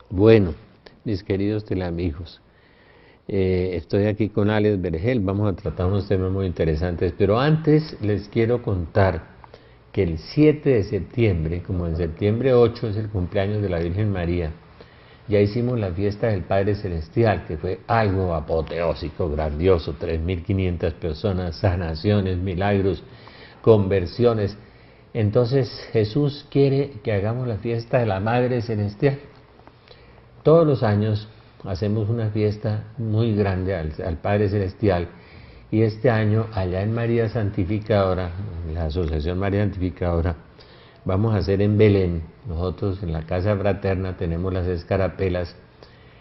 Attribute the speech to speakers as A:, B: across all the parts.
A: Bueno, mis queridos telamigos, estoy aquí con Alex Vergel, vamos a tratar unos temas muy interesantes, pero antes les quiero contar que el 7 de septiembre, como en septiembre 8 es el cumpleaños de la Virgen María, ya hicimos la fiesta del Padre Celestial, que fue algo apoteósico, grandioso, 3.500 personas, sanaciones, milagros, conversiones. Entonces Jesús quiere que hagamos la fiesta de la Madre Celestial. Todos los años hacemos una fiesta muy grande al Padre Celestial, y este año allá en María Santificadora, en la Asociación María Santificadora, vamos a hacer en Belén, nosotros en la Casa Fraterna tenemos las escarapelas,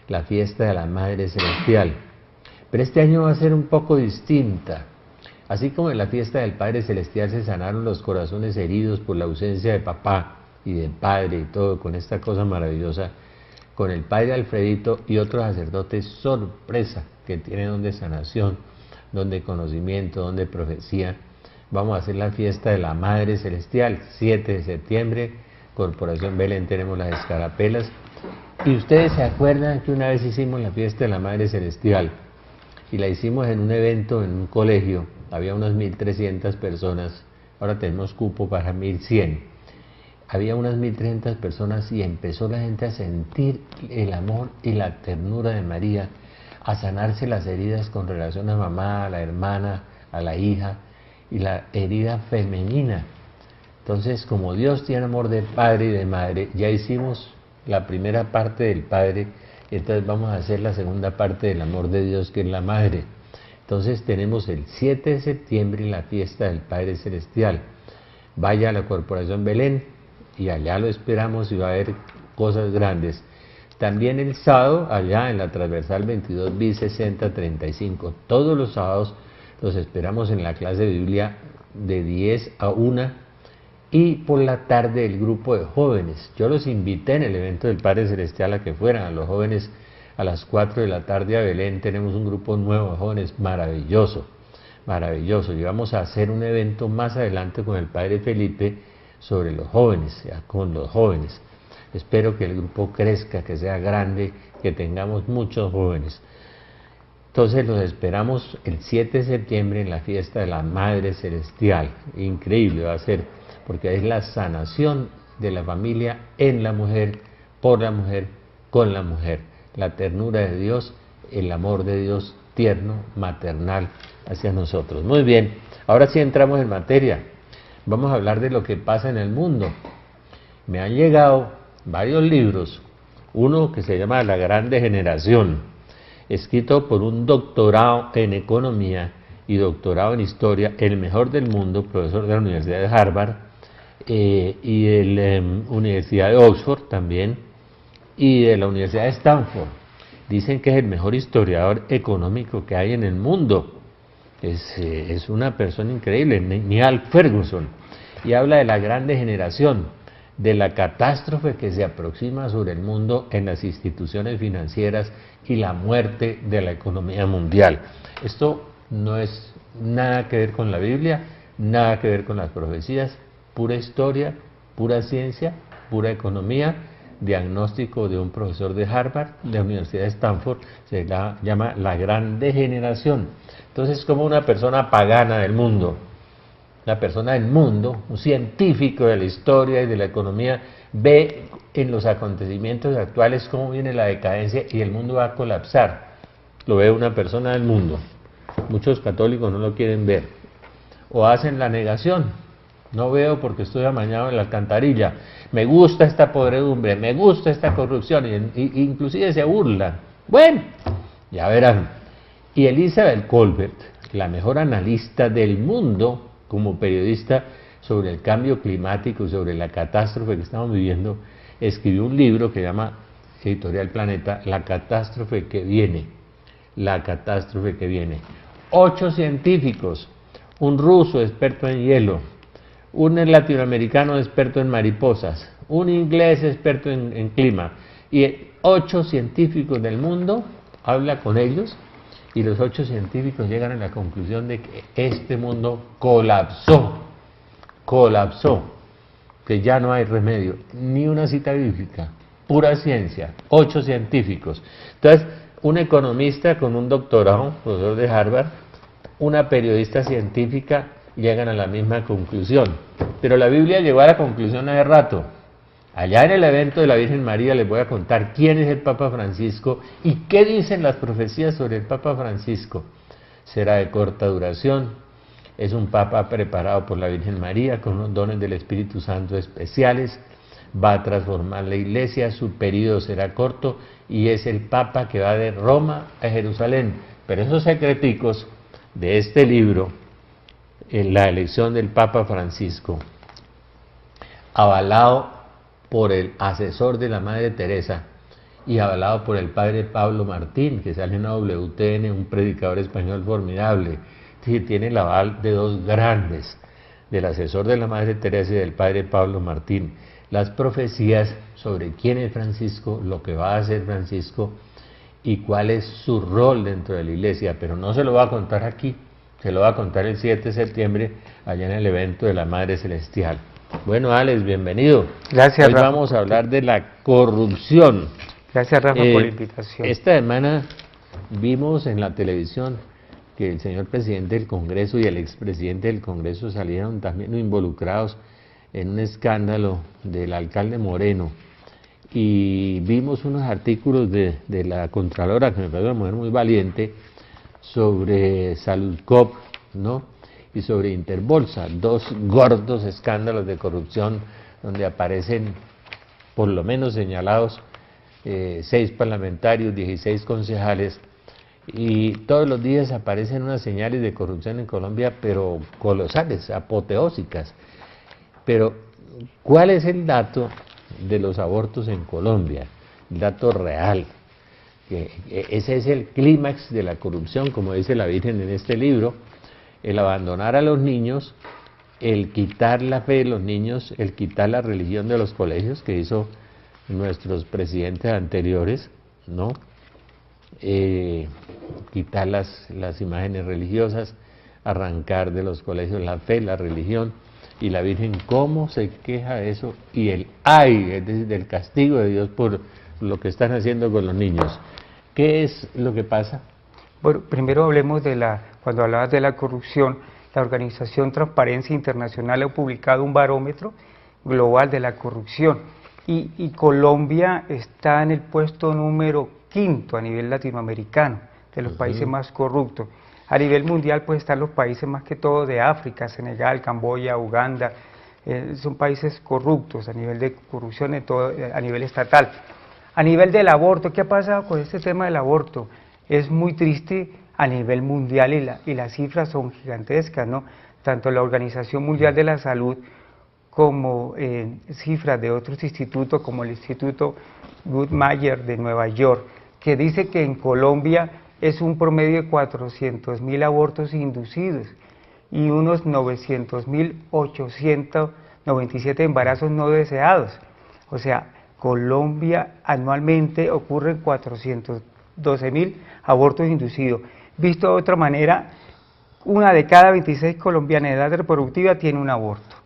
A: la fiesta de la Madre Celestial. Pero este año va a ser un poco distinta. Así como en la fiesta del Padre Celestial se sanaron los corazones heridos por la ausencia de papá y de padre y todo, con esta cosa maravillosa, con el Padre Alfredito y otros sacerdotes sorpresa, que tienen don de sanación, don de conocimiento, don de profecía. Vamos a hacer la fiesta de la Madre Celestial, 7 de septiembre, Corporación Belén, tenemos las escarapelas. Y ustedes se acuerdan que una vez hicimos la fiesta de la Madre Celestial, y la hicimos en un evento, en un colegio, había unas 1.300 personas, ahora tenemos cupo para 1.100. Había unas 1.300 personas y empezó la gente a sentir el amor y la ternura de María, a sanarse las heridas con relación a mamá, a la hermana, a la hija, y la herida femenina. Entonces, como Dios tiene amor de padre y de madre, ya hicimos la primera parte del padre, entonces vamos a hacer la segunda parte del amor de Dios, que es la madre. Entonces tenemos el 7 de septiembre la fiesta del Padre Celestial. Vaya a la Corporación Belén, y allá lo esperamos y va a haber cosas grandes. También el sábado, allá en la transversal 22 bis 6035, todos los sábados los esperamos en la clase de Biblia de 10 a 1, y por la tarde el grupo de jóvenes. Yo los invité en el evento del Padre Celestial a que fueran a los jóvenes a las 4 de la tarde a Belén. Tenemos un grupo nuevo de jóvenes maravilloso, maravilloso, y vamos a hacer un evento más adelante con el Padre Felipe sobre los jóvenes, ya, con los jóvenes. Espero que el grupo crezca, que sea grande, que tengamos muchos jóvenes. Entonces los esperamos el 7 de septiembre en la fiesta de la Madre Celestial. Increíble va a ser, porque es la sanación de la familia en la mujer, por la mujer, con la mujer. La ternura de Dios, el amor de Dios tierno, maternal hacia nosotros. Muy bien, ahora sí entramos en materia. Vamos a hablar de lo que pasa en el mundo. Me han llegado varios libros, uno que se llama La Gran Degeneración, escrito por un doctorado en economía y doctorado en historia, el mejor del mundo, profesor de la Universidad de Harvard y de la Universidad de Oxford también, y de la Universidad de Stanford. Dicen que es el mejor historiador económico que hay en el mundo. Es una persona increíble, Niall Ferguson, y habla de la gran degeneración, de la catástrofe que se aproxima sobre el mundo en las instituciones financieras y la muerte de la economía mundial. Esto no es nada que ver con la Biblia, nada que ver con las profecías, pura historia, pura ciencia, pura economía, diagnóstico de un profesor de Harvard, de la Universidad de Stanford, se llama La Gran Degeneración. Entonces, como una persona pagana del mundo, la persona del mundo, un científico de la historia y de la economía, ve en los acontecimientos actuales cómo viene la decadencia y el mundo va a colapsar. Lo ve una persona del mundo. Muchos católicos no lo quieren ver. O hacen la negación. No veo porque estoy amañado en la alcantarilla. Me gusta esta podredumbre, me gusta esta corrupción, y inclusive se burlan. Bueno, ya verán. Y Elizabeth Kolbert, la mejor analista del mundo como periodista sobre el cambio climático, sobre la catástrofe que estamos viviendo, escribió un libro que llama, Editorial Planeta, La catástrofe que viene. La catástrofe que viene. 8 científicos, un ruso experto en hielo, un latinoamericano experto en mariposas, un inglés experto en clima, y 8 científicos del mundo, habla con ellos, y los 8 científicos llegan a la conclusión de que este mundo colapsó, que ya no hay remedio, ni una cita bíblica, pura ciencia, 8 científicos. Entonces, un economista con un doctorado, profesor de Harvard, una periodista científica, llegan a la misma conclusión. Pero la Biblia llegó a la conclusión hace rato. Allá en el evento de la Virgen María les voy a contar quién es el Papa Francisco y qué dicen las profecías sobre el Papa Francisco. Será de corta duración, es un Papa preparado por la Virgen María con unos dones del Espíritu Santo especiales, va a transformar la Iglesia, su periodo será corto y es el Papa que va de Roma a Jerusalén. Pero esos secreticos de este libro, en la elección del Papa Francisco, avalado por el asesor de la Madre Teresa y avalado por el padre Pablo Martín, que sale en la WTN, un predicador español formidable, que tiene el aval de 2 grandes, del asesor de la Madre Teresa y del padre Pablo Martín. Las profecías sobre quién es Francisco, lo que va a hacer Francisco y cuál es su rol dentro de la Iglesia, pero no se lo va a contar aquí, se lo va a contar el 7 de septiembre allá en el evento de la Madre Celestial. Bueno, Alex, bienvenido.
B: Gracias,
A: Hoy
B: Rafa.
A: vamos a hablar de la corrupción.
B: Gracias, Rafa, por la invitación.
A: Esta semana vimos en la televisión que el señor presidente del Congreso y el expresidente del Congreso salieron también involucrados en un escándalo del alcalde Moreno. Y vimos unos artículos de la Contralora, que me parece una mujer muy valiente, sobre Saludcop, ¿no? Y sobre Interbolsa, 2 gordos escándalos de corrupción donde aparecen, por lo menos señalados, 6 parlamentarios, 16 concejales, y todos los días aparecen unas señales de corrupción en Colombia, pero colosales, apoteósicas. Pero, ¿cuál es el dato de los abortos en Colombia? El dato real. Ese es el clímax de la corrupción, como dice la Virgen en este libro, el abandonar a los niños, el quitar la fe de los niños, el quitar la religión de los colegios, que hizo nuestros presidentes anteriores, ¿no? Quitar las imágenes religiosas, arrancar de los colegios la fe, la religión, y la Virgen cómo se queja de eso, y el ay, es decir, del castigo de Dios por lo que están haciendo con los niños. ¿Qué es lo que pasa?
B: Bueno, primero hablemos cuando hablabas de la corrupción, la organización Transparencia Internacional ha publicado un barómetro global de la corrupción y Colombia está en el puesto número 5 a nivel latinoamericano, de los países más corruptos. A nivel mundial pues están los países más que todo de África, Senegal, Camboya, Uganda, son países corruptos a nivel de corrupción a nivel estatal. A nivel del aborto, ¿qué ha pasado con este tema del aborto? Es muy triste a nivel mundial y las cifras son gigantescas, ¿no? Tanto la Organización Mundial de la Salud como cifras de otros institutos como el Instituto Guttmacher de Nueva York, que dice que en Colombia es un promedio de 400.000 abortos inducidos y unos 900.897 embarazos no deseados. O sea, Colombia anualmente ocurren 412.000 abortos inducidos. Visto de otra manera, 1 de cada 26 colombianas de edad reproductiva tiene un aborto.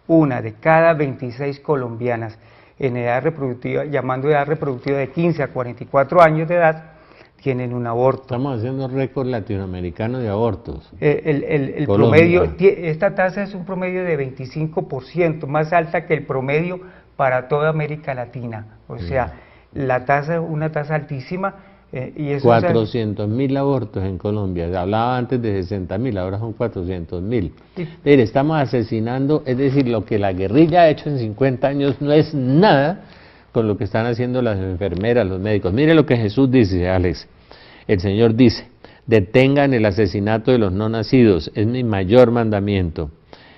B: 1 de cada 26 colombianas en edad reproductiva, llamando edad reproductiva de 15 a 44 años de edad, tienen un aborto.
A: Estamos haciendo récord latinoamericano de abortos.
B: El promedio, esta tasa es un promedio de 25%, más alta que el promedio para toda América Latina. O sea, la tasa es una tasa altísima. Y eso
A: 400.000 abortos en Colombia. Hablaba antes de 60.000, ahora son 400.000. Sí. Mire, estamos asesinando, es decir, lo que la guerrilla ha hecho en 50 años no es nada con lo que están haciendo las enfermeras, los médicos. Mire lo que Jesús dice, Alex. El Señor dice: detengan el asesinato de los no nacidos, es mi mayor mandamiento.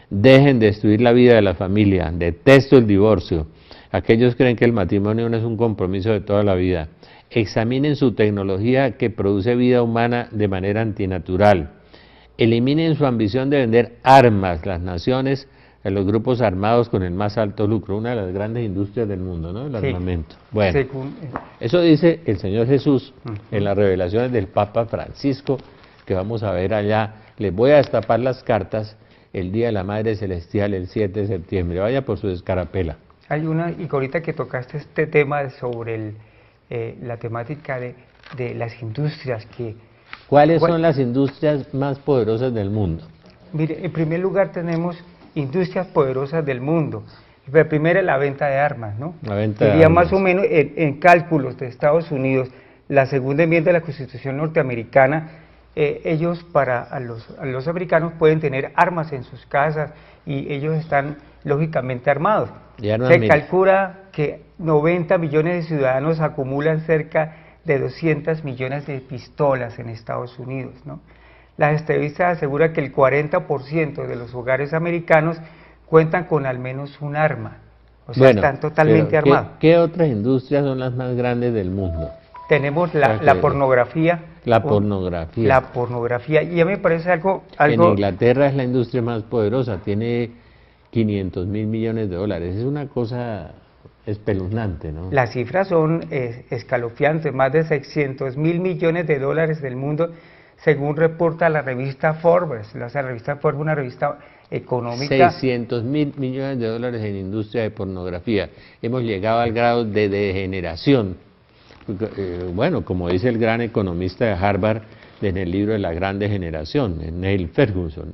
A: Dejen de destruir la vida de la familia, detesto el divorcio. Aquellos creen que el matrimonio no es un compromiso de toda la vida. Examinen su tecnología que produce vida humana de manera antinatural. Eliminen su ambición de vender armas. Las naciones en los grupos armados con el más alto lucro, una de las grandes industrias del mundo, ¿no? El armamento. Bueno, eso dice el Señor Jesús en las revelaciones del Papa Francisco, que vamos a ver allá. Les voy a destapar las cartas el Día de la Madre Celestial, el 7 de septiembre. Vaya por su escarapela.
B: Hay una, y ahorita que tocaste este tema sobre la temática de las industrias que...
A: ¿Cuáles son las industrias más poderosas del mundo?
B: Mire, en primer lugar tenemos industrias poderosas del mundo. La primera es la venta de armas, ¿no?
A: La venta
B: Sería
A: de armas.
B: más o menos en cálculos de Estados Unidos, la segunda enmienda de la Constitución norteamericana, ellos a los americanos pueden tener armas en sus casas y ellos están lógicamente armados. Se calcula que 90 millones de ciudadanos acumulan cerca de 200 millones de pistolas en Estados Unidos, ¿no? Las estadísticas aseguran que el 40% de los hogares americanos cuentan con al menos un arma, o sea, están totalmente armados.
A: ¿Qué otras industrias son las más grandes del mundo?
B: Tenemos la pornografía.
A: La pornografía.
B: La pornografía, y a mí me parece algo...
A: En Inglaterra es la industria más poderosa, tiene 500.000 millones de dólares, es una cosa espeluznante, ¿no?
B: Las cifras son escalofriantes, más de 600.000 millones de dólares del mundo, según reporta la revista Forbes. La revista Forbes es una revista económica.
A: 600.000 millones de dólares en industria de pornografía. Hemos llegado al grado de degeneración. Bueno, como dice el gran economista de Harvard en el libro de la gran degeneración, Neil Ferguson.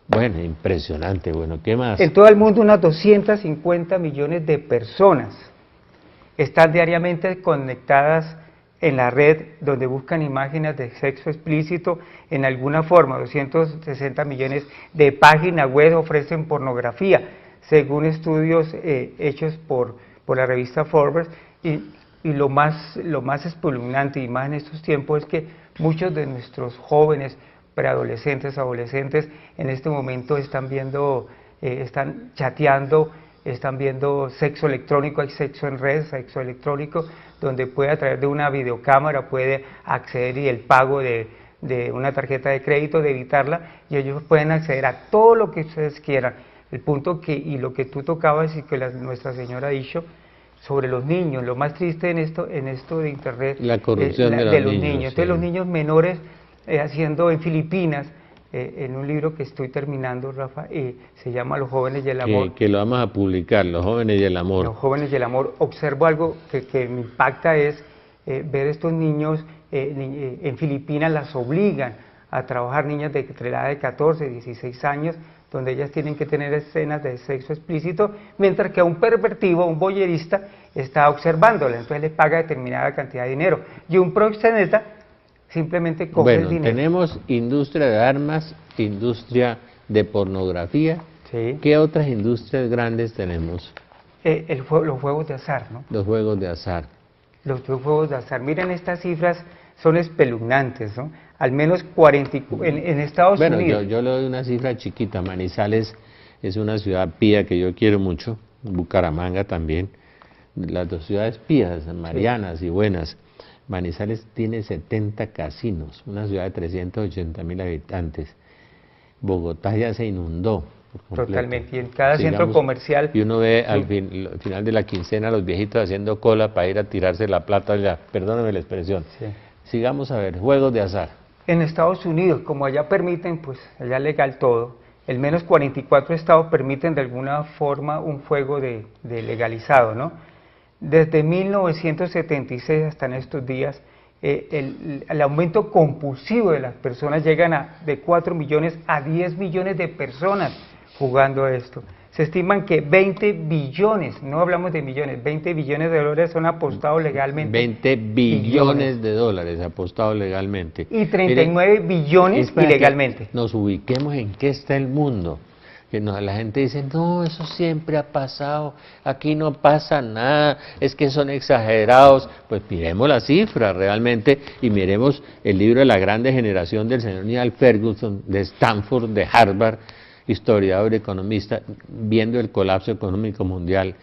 A: Bueno, impresionante. Bueno, ¿qué más?
B: En todo el mundo unas 250 millones de personas están diariamente conectadas en la red, donde buscan imágenes de sexo explícito en alguna forma. 260 millones de páginas web ofrecen pornografía, según estudios hechos por la revista Forbes, y lo más espeluznante y más en estos tiempos es que muchos de nuestros jóvenes, preadolescentes, adolescentes, en este momento están viendo, están chateando, están viendo sexo electrónico, hay sexo en red, sexo electrónico, donde puede a través de una videocámara puede acceder y el pago de una tarjeta de crédito, de evitarla, y ellos pueden acceder a todo lo que ustedes quieran. El punto y lo que tú tocabas y que nuestra señora ha dicho sobre los niños, lo más triste en esto de internet,
A: la corrupción de los niños.
B: Entonces los niños menores haciendo en Filipinas, en un libro que estoy terminando, Rafa, se llama Los jóvenes y el amor.
A: Que lo vamos a publicar, Los jóvenes y el amor.
B: Los jóvenes y el amor. Observo algo que me impacta, es ver estos niños en Filipinas, las obligan a trabajar, niñas entre la edad de 14 y 16 años, donde ellas tienen que tener escenas de sexo explícito, mientras que a un pervertido, un voyerista, está observándola, entonces le paga determinada cantidad de dinero. Y un proxeneta simplemente coge el dinero.
A: Tenemos industria de armas, industria de pornografía.
B: Sí.
A: ¿Qué otras industrias grandes tenemos?
B: Los juegos de azar, ¿no?
A: Los juegos de azar.
B: Los juegos de azar. Miren, estas cifras son espeluznantes, ¿no? Al menos 40 en Estados Unidos.
A: Bueno, yo le doy una cifra chiquita. Manizales es una ciudad pía que yo quiero mucho, Bucaramanga también. Las dos ciudades pías, marianas y buenas. Manizales tiene 70 casinos, una ciudad de 380.000 habitantes. Bogotá ya se inundó por completo.
B: Totalmente, y en cada centro comercial.
A: Y uno ve al final de la quincena a los viejitos haciendo cola para ir a tirarse la plata allá, perdóname la expresión.
B: Sí.
A: Sigamos a ver, juegos de azar.
B: En Estados Unidos, como allá permiten, pues allá legal todo, al menos 44 estados permiten de alguna forma un juego de legalizado, ¿no? Desde 1976 hasta en estos días, el aumento compulsivo de las personas llegan de 4 millones a 10 millones de personas jugando a esto. Se estiman que 20 billones, no hablamos de millones, 20 billones de dólares son apostados legalmente.
A: 20 billones de dólares apostados legalmente.
B: Y 39 billones ilegalmente.
A: Nos ubiquemos en qué está el mundo. Que la gente dice, no, eso siempre ha pasado, aquí no pasa nada, es que son exagerados. Pues miremos la cifra realmente y miremos el libro de la gran degeneración del señor Neil Ferguson, de Stanford, de Harvard, historiador, economista, viendo el colapso económico mundial,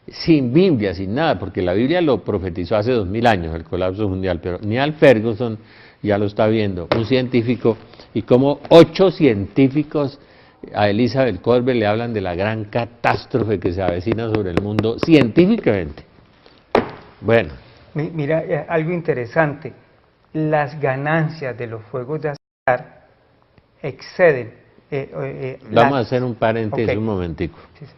A: sin Biblia, sin nada, porque la Biblia lo profetizó hace 2000 años, el colapso mundial, pero Neil Ferguson ya lo está viendo, un científico, y como 8 científicos A Elizabeth Kolbert le hablan de la gran catástrofe que se avecina sobre el mundo científicamente. Bueno.
B: Mira, algo interesante, las ganancias de los juegos de azar exceden.
A: Vamos a hacer un paréntesis,
B: okay,
A: un momentico.
B: Sí, sí.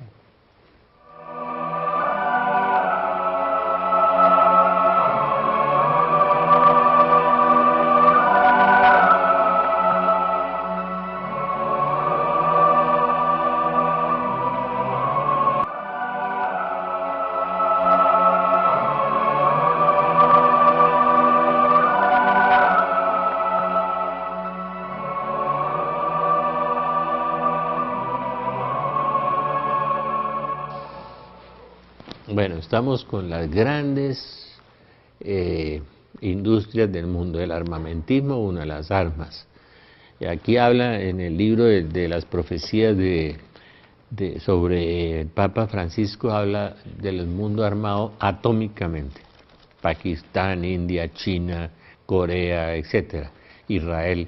A: Bueno, estamos con las grandes industrias del mundo, el armamentismo, una de las armas. Y aquí habla en el libro de las profecías sobre el Papa Francisco, habla del mundo armado atómicamente. Pakistán, India, China, Corea, etcétera, Israel.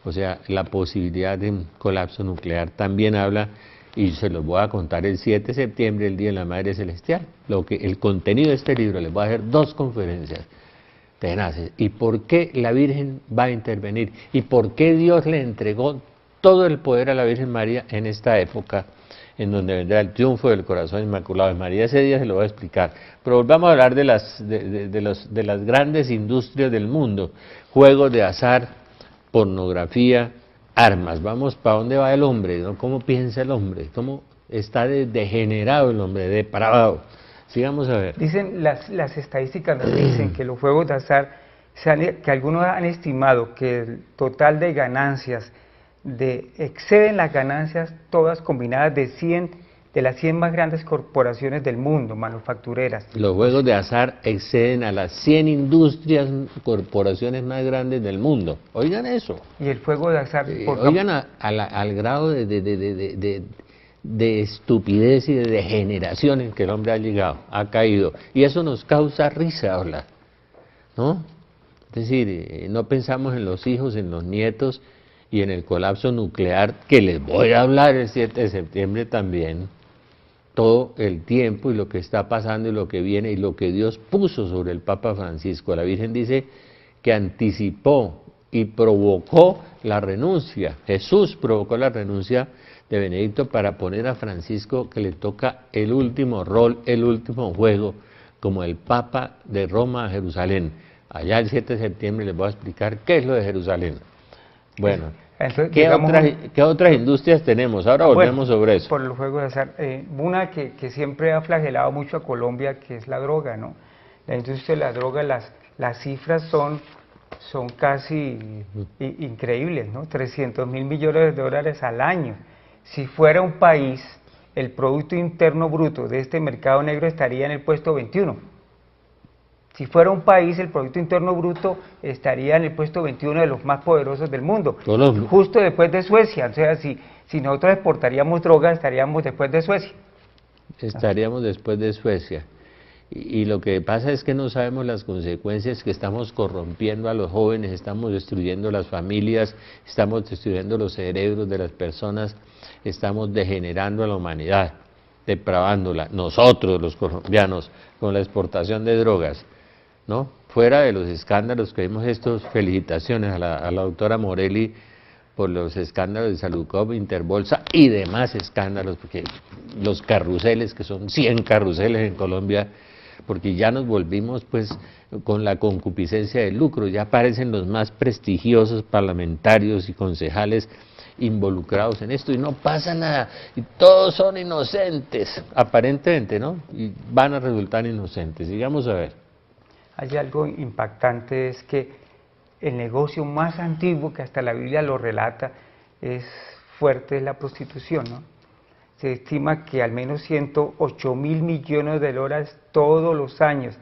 A: O sea, la posibilidad de un colapso nuclear también habla. Y se los voy a contar el 7 de septiembre, el Día de la Madre Celestial. El contenido de este libro, les voy a hacer 2 conferencias tenaces. ¿Y por qué la Virgen va a intervenir? ¿Y por qué Dios le entregó todo el poder a la Virgen María en esta época, en donde vendrá el triunfo del corazón inmaculado de María? Ese día se lo voy a explicar. Pero volvamos a hablar de las grandes industrias del mundo. Juegos de azar, pornografía, armas. Vamos, ¿para dónde va el hombre? ¿No? ¿Cómo piensa el hombre? ¿Cómo está degenerado el hombre, depravado? Sigamos a ver.
B: Dicen las estadísticas nos dicen que los juegos de azar, que algunos han estimado que el total de ganancias exceden las ganancias todas combinadas de las 100 más grandes corporaciones del mundo, manufactureras.
A: Los juegos de azar exceden a las 100 industrias, corporaciones más grandes del mundo. Oigan eso.
B: Y el juego de azar...
A: Oigan al grado de estupidez y de degeneración en que el hombre ha llegado, ha caído. Y eso nos causa risa hablar, ¿no? Es decir, no pensamos en los hijos, en los nietos y en el colapso nuclear, que les voy a hablar el 7 de septiembre también. Todo el tiempo y lo que está pasando y lo que viene y lo que Dios puso sobre el Papa Francisco. La Virgen dice que anticipó y provocó la renuncia. Jesús provocó la renuncia de Benedicto para poner a Francisco, que le toca el último rol, el último juego, como el Papa de Roma a Jerusalén. Allá el 7 de septiembre les voy a explicar qué es lo de Jerusalén. Bueno, entonces, ¿qué otras industrias tenemos? Ahora volvemos sobre eso.
B: Por el juego de azar, una que siempre ha flagelado mucho a Colombia, que es la droga, ¿no? La industria de la droga, las cifras son casi increíbles, ¿no? 300.000 millones de dólares al año. Si fuera un país, el Producto Interno Bruto de este mercado negro estaría en el puesto 21. Si fuera un país, el Producto Interno Bruto estaría en el puesto 21 de los más poderosos del mundo, justo después de Suecia. O sea, si nosotros exportaríamos droga, estaríamos después de Suecia.
A: Estaríamos después de Suecia. Y lo que pasa es que no sabemos las consecuencias, que estamos corrompiendo a los jóvenes, estamos destruyendo las familias, estamos destruyendo los cerebros de las personas, estamos degenerando a la humanidad, depravándola, nosotros los colombianos, con la exportación de drogas, ¿no? Fuera de los escándalos que vimos estos, felicitaciones a la doctora Morelli por los escándalos de Salucop, Interbolsa y demás escándalos, porque los carruseles, que son 100 carruseles en Colombia, porque ya nos volvimos pues con la concupiscencia del lucro, ya aparecen los más prestigiosos parlamentarios y concejales involucrados en esto y no pasa nada, y todos son inocentes, aparentemente, ¿no? Y van a resultar inocentes. Sigamos a ver.
B: Hay algo impactante, es que el negocio más antiguo, que hasta la Biblia lo relata, es fuerte, es la prostitución, ¿no? Se estima que al menos 108.000 millones de dólares todos los años.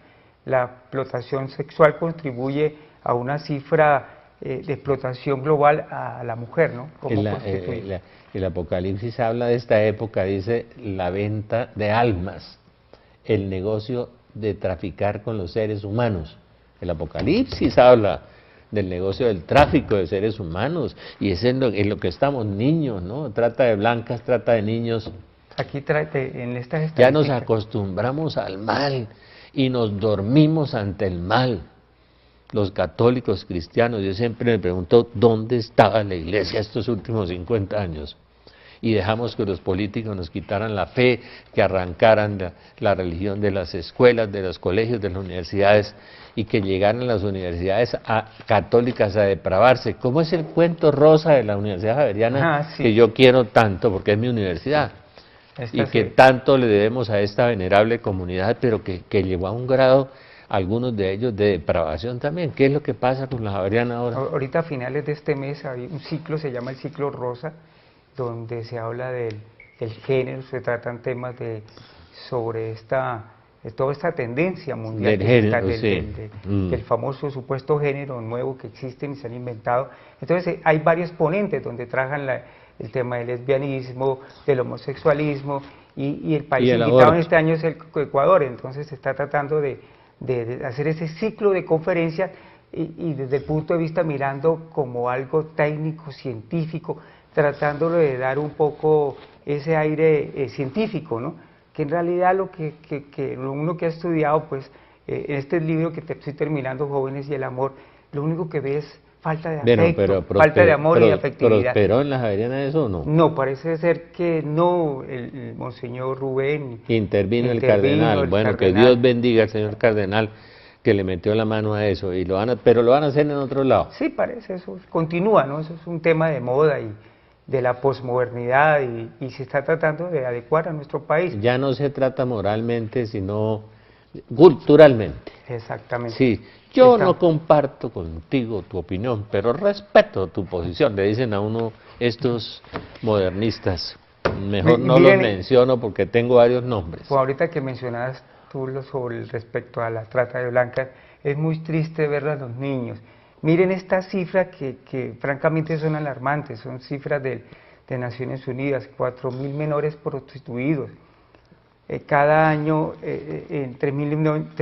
B: La explotación sexual contribuye a una cifra de explotación global a la mujer, ¿no?
A: El Apocalipsis habla de esta época, dice la venta de almas, el negocio de traficar con los seres humanos. El Apocalipsis habla del negocio del tráfico de seres humanos, y es en lo que estamos niños, ¿no? Trata de blancas, trata de niños.
B: Aquí en estas estadísticas.
A: Ya nos acostumbramos al mal y nos dormimos ante el mal. Los católicos cristianos, yo siempre me pregunto, ¿dónde estaba la iglesia estos últimos 50 años? Y dejamos que los políticos nos quitaran la fe, que arrancaran la religión de las escuelas, de los colegios, de las universidades, y que llegaran las universidades católicas a depravarse. ¿Cómo es el cuento rosa de la Universidad Javeriana,
B: sí,
A: que yo quiero tanto porque es mi universidad? Y que tanto le debemos a esta venerable comunidad, pero que llegó a un grado, algunos de ellos, de depravación también. ¿Qué es lo que pasa con la Javeriana ahora?
B: Ahorita a finales de este mes hay un ciclo, se llama el ciclo rosa, donde se habla del género, se tratan temas sobre toda esta tendencia mundial
A: del género,
B: del famoso supuesto género nuevo que existen y se han inventado. Entonces hay varios ponentes donde trabajan el tema del lesbianismo, del homosexualismo, y el país invitado en este año es el Ecuador. Entonces se está tratando de hacer ese ciclo de conferencias y desde el punto de vista mirando como algo técnico, científico, tratándolo de dar un poco ese aire científico, ¿no? Que en realidad uno que ha estudiado, pues, en este libro que estoy terminando, Jóvenes y el Amor, lo único que ve es falta de afecto, falta de amor y afectividad.
A: ¿Prosperó en la Javeriana eso o no?
B: No, parece ser que no, el Monseñor Rubén...
A: Intervino el cardenal, bueno, que Dios bendiga al señor cardenal, que le metió la mano a eso, pero lo van a hacer en otro lado.
B: Sí, parece, eso continúa, ¿no? Eso es un tema de moda y de la posmodernidad y se está tratando de adecuar a nuestro país.
A: Ya no se trata moralmente, sino culturalmente.
B: Exactamente.
A: Sí, yo no comparto contigo tu opinión, pero respeto tu posición, le dicen a uno estos modernistas. Mejor no los menciono porque tengo varios nombres.
B: Pues ahorita que mencionabas tú sobre respecto a la trata de blancas, es muy triste ver a los niños. Miren estas cifras que francamente son alarmantes, son cifras de Naciones Unidas, 4.000 menores prostituidos. Cada año 3.000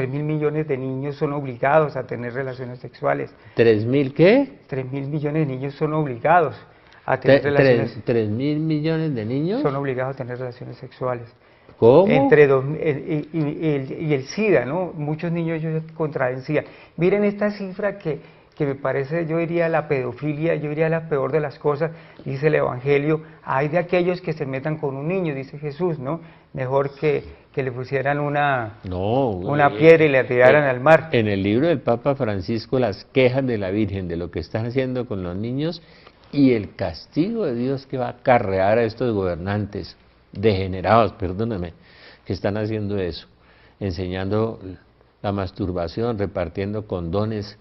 B: millones de niños son obligados a tener relaciones sexuales.
A: ¿3.000 qué?
B: 3.000 millones de niños son obligados a tener relaciones.
A: ¿3.000 millones de niños?
B: Son obligados a tener relaciones sexuales.
A: ¿Cómo?
B: Y el SIDA, ¿no? Muchos niños contraen SIDA. Miren esta cifra que me parece, yo diría la pedofilia, yo diría la peor de las cosas, dice el Evangelio, hay de aquellos que se metan con un niño, dice Jesús, ¿no? Mejor que le pusieran una piedra y le tiraran al mar.
A: En el libro del Papa Francisco, las quejas de la Virgen de lo que están haciendo con los niños y el castigo de Dios que va a acarrear a estos gobernantes degenerados, perdóname, que están haciendo eso, enseñando la masturbación, repartiendo condones,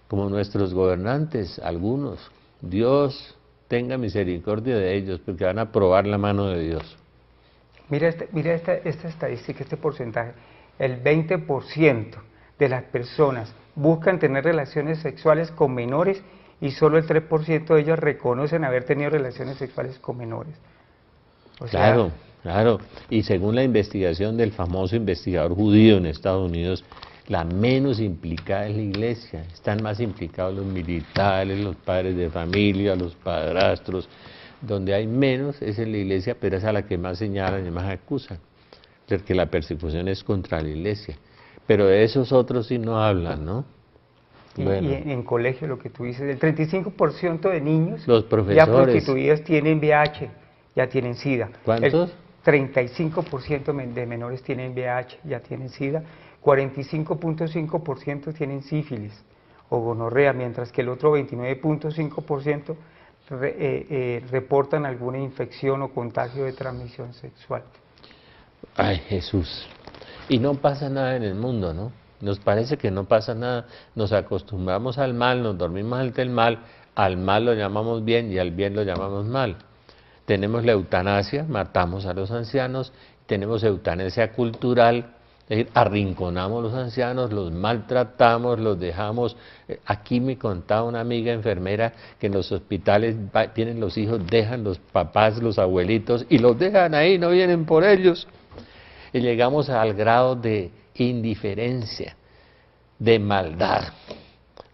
A: como nuestros gobernantes, algunos. Dios tenga misericordia de ellos, porque van a probar la mano de Dios.
B: Mira esta estadística, este porcentaje. El 20% de las personas buscan tener relaciones sexuales con menores y solo el 3% de ellos reconocen haber tenido relaciones sexuales con menores. O sea,
A: claro. Y según la investigación del famoso investigador judío en Estados Unidos, la menos implicada es la iglesia. Están más implicados los militares, los padres de familia, los padrastros. Donde hay menos es en la iglesia, pero es a la que más señalan y más acusan, porque la persecución es contra la iglesia. Pero de esos otros sí no hablan, ¿no?
B: Bueno. Y en colegio, lo que tú dices, el 35% de niños
A: los profesores
B: ya prostituidos tienen VIH, ya tienen SIDA.
A: ¿Cuántos?
B: El 35% de menores tienen VIH, ya tienen SIDA. 45.5% tienen sífilis o gonorrea, mientras que el otro 29.5% reportan alguna infección o contagio de transmisión sexual.
A: Ay, Jesús. Y no pasa nada en el mundo, ¿no? Nos parece que no pasa nada, nos acostumbramos al mal, nos dormimos ante el mal, al mal lo llamamos bien y al bien lo llamamos mal. Tenemos la eutanasia, matamos a los ancianos, tenemos eutanasia cultural, es decir, arrinconamos a los ancianos, los maltratamos, los dejamos. Aquí me contaba una amiga enfermera que en los hospitales tienen los hijos, dejan los papás, los abuelitos y los dejan ahí, no vienen por ellos. Y llegamos al grado de indiferencia, de maldad,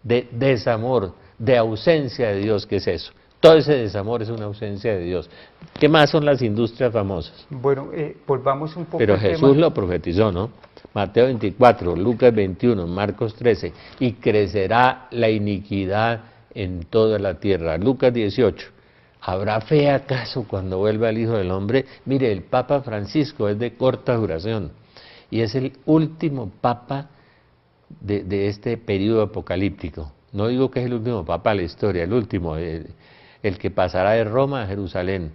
A: de desamor. de ausencia de Dios, ¿qué es eso? Todo ese desamor es una ausencia de Dios. ¿Qué más son las industrias famosas?
B: Bueno, volvamos un poco
A: Pero
B: al
A: Jesús
B: tema.
A: lo profetizó, ¿no? Mateo 24, Lucas 21, Marcos 13, y crecerá la iniquidad en toda la tierra. Lucas 18, ¿habrá fe acaso cuando vuelva el Hijo del Hombre? Mire, el Papa Francisco es de corta duración y es el último Papa de este periodo apocalíptico. No digo que es el último Papa de la historia, el último, el que pasará de Roma a Jerusalén.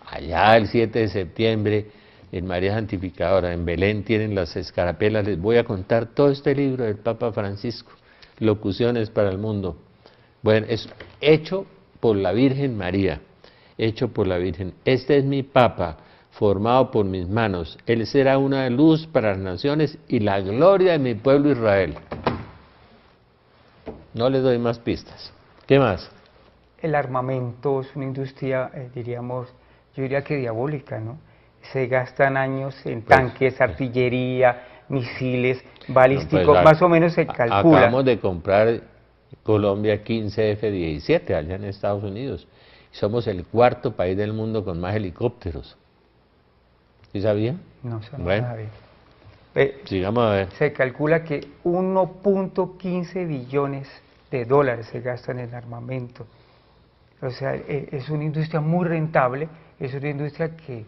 A: Allá el 7 de septiembre, en María Santificadora, en Belén tienen las escarapelas. Les voy a contar todo este libro del Papa Francisco, Locuciones para el Mundo. Bueno, es hecho por la Virgen María, hecho por la Virgen. Este es mi Papa, formado por mis manos. Él será una luz para las naciones y la gloria de mi pueblo Israel. No les doy más pistas. ¿Qué más?
B: El armamento es una industria, diríamos, yo diría que diabólica, ¿no? Se gastan años en tanques, artillería, misiles, balísticos,
A: pues,
B: más o menos se calcula.
A: Acabamos de comprar Colombia 15 F-17 allá en Estados Unidos. Somos el cuarto país del mundo con más helicópteros. ¿Sí sabían?
B: No, eso no
A: Bueno,
B: sabe.
A: sigamos a ver.
B: Se calcula que 1.15 billones de dólares se gastan en armamento. O sea, es una industria muy rentable, es una industria que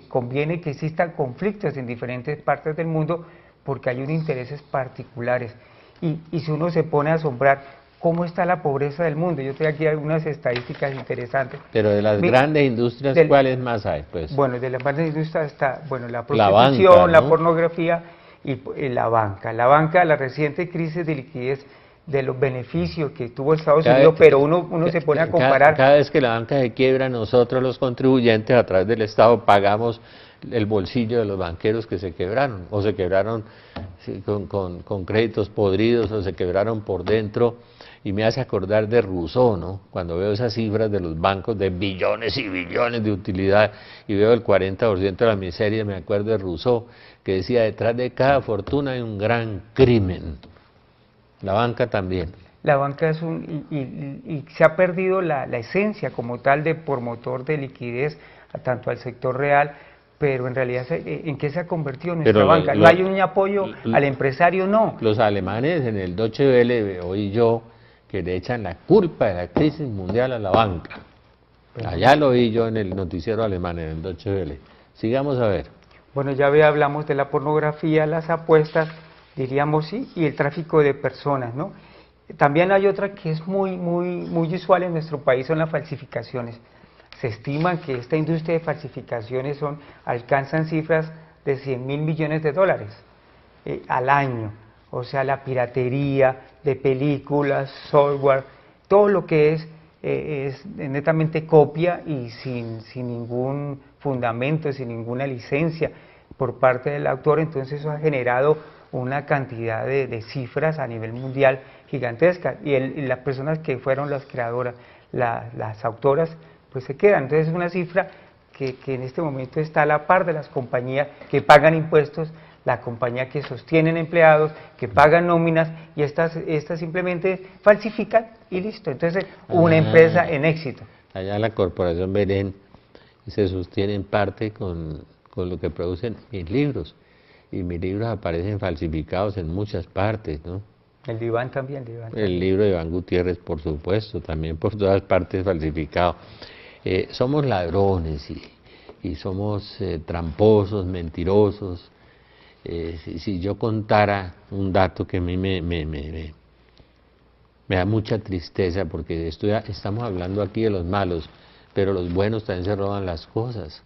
B: conviene que existan conflictos en diferentes partes del mundo porque hay unos intereses particulares. Y si uno se pone a asombrar cómo está la pobreza del mundo, yo tengo aquí algunas estadísticas interesantes.
A: Pero de las grandes industrias, ¿cuáles más hay? Pues
B: Bueno, de las grandes industrias está, bueno, la
A: la
B: prostitución,
A: banca, ¿no?
B: la pornografía y la banca. La banca, la reciente crisis de liquidez de los beneficios que tuvo Estados Unidos, pero uno se pone a comparar.
A: Cada vez que la banca se quiebra, nosotros los contribuyentes a través del Estado pagamos el bolsillo de los banqueros que se quebraron, o se quebraron con créditos podridos, o se quebraron por dentro, y me hace acordar de Rousseau, ¿no? Cuando veo esas cifras de los bancos de billones y billones de utilidad, y veo el 40% de la miseria, me acuerdo de Rousseau, que decía, detrás de cada fortuna hay un gran crimen. La banca también.
B: La banca es y se ha perdido la esencia como tal de por motor de liquidez tanto al sector real, pero en realidad ¿en qué se ha convertido nuestra banca? ¿No hay un apoyo al empresario? No.
A: Los alemanes en el Deutsche Welle oí yo que le echan la culpa de la crisis mundial a la banca. Allá lo oí yo en el noticiero alemán, en el Deutsche Welle. Sigamos a ver.
B: Bueno, ya hablamos de la pornografía, las apuestas, diríamos sí, y el tráfico de personas, ¿no? También hay otra que es muy usual en nuestro país, son las falsificaciones. Se estima que esta industria de falsificaciones alcanzan cifras de 100.000 millones de dólares al año. O sea, la piratería de películas, software, todo lo que es netamente copia y sin ningún fundamento, sin ninguna licencia por parte del autor. Entonces eso ha generado una cantidad de cifras a nivel mundial gigantescas, y las personas que fueron las creadoras, las autoras, pues se quedan. Entonces es una cifra que en este momento está a la par de las compañías que pagan impuestos, la compañía que sostienen empleados, que pagan nóminas, y estas simplemente falsifican y listo. Entonces una empresa en éxito.
A: Allá la Corporación Belén se sostiene en parte con lo que producen mis libros, y mis libros aparecen falsificados en muchas partes, ¿no?
B: El de Iván también,
A: El libro de Iván Gutiérrez, por supuesto, también por todas partes falsificado. Somos ladrones y somos tramposos, mentirosos. Si yo contara un dato que a mí me da mucha tristeza, porque estamos hablando aquí de los malos, pero los buenos también se roban las cosas,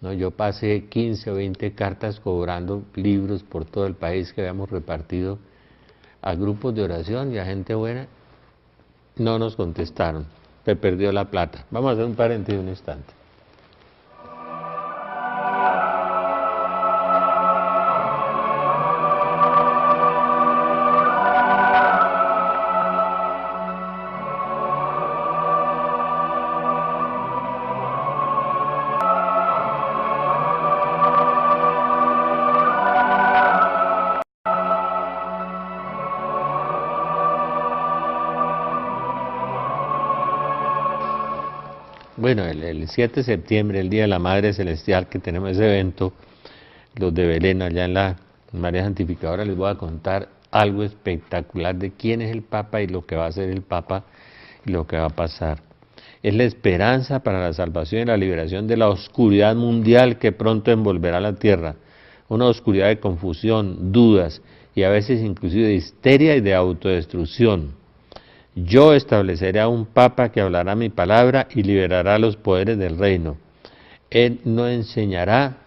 A: ¿no? Yo pasé 15 o 20 cartas cobrando libros por todo el país que habíamos repartido a grupos de oración y a gente buena. No nos contestaron, se perdió la plata. Vamos a hacer un paréntesis un instante. Bueno, el 7 de septiembre, el Día de la Madre Celestial, que tenemos ese evento, los de Belén, allá en la María Santificadora, les voy a contar algo espectacular de quién es el Papa y lo que va a hacer el Papa y lo que va a pasar. Es la esperanza para la salvación y la liberación de la oscuridad mundial que pronto envolverá la tierra. Una oscuridad de confusión, dudas y a veces inclusive de histeria y de autodestrucción. Yo estableceré a un Papa que hablará mi palabra y liberará los poderes del reino. Él no enseñará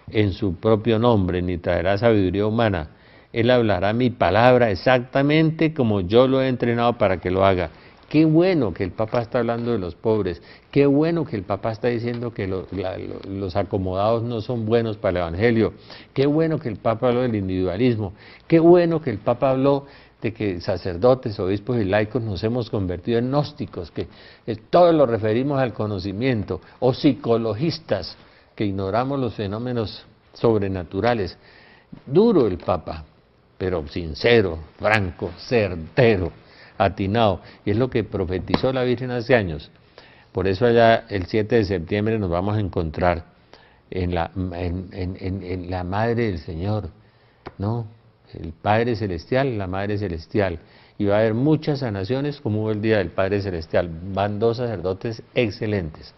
A: en su propio nombre, ni traerá sabiduría humana. Él hablará mi palabra exactamente como yo lo he entrenado para que lo haga. Qué bueno que el Papa está hablando de los pobres, qué bueno que el Papa está diciendo que los acomodados no son buenos para el Evangelio, qué bueno que el Papa habló del individualismo, qué bueno que el Papa habló de que sacerdotes, obispos y laicos nos hemos convertido en gnósticos, que todo lo referimos al conocimiento, o psicologistas, que ignoramos los fenómenos sobrenaturales. Duro el Papa, pero sincero, franco, certero, atinado, y es lo que profetizó la Virgen hace años. Por eso allá el 7 de septiembre nos vamos a encontrar en la Madre del Señor, ¿no? El Padre Celestial, la Madre Celestial, y va a haber muchas sanaciones como hubo el Día del Padre Celestial. Van 2 sacerdotes excelentes.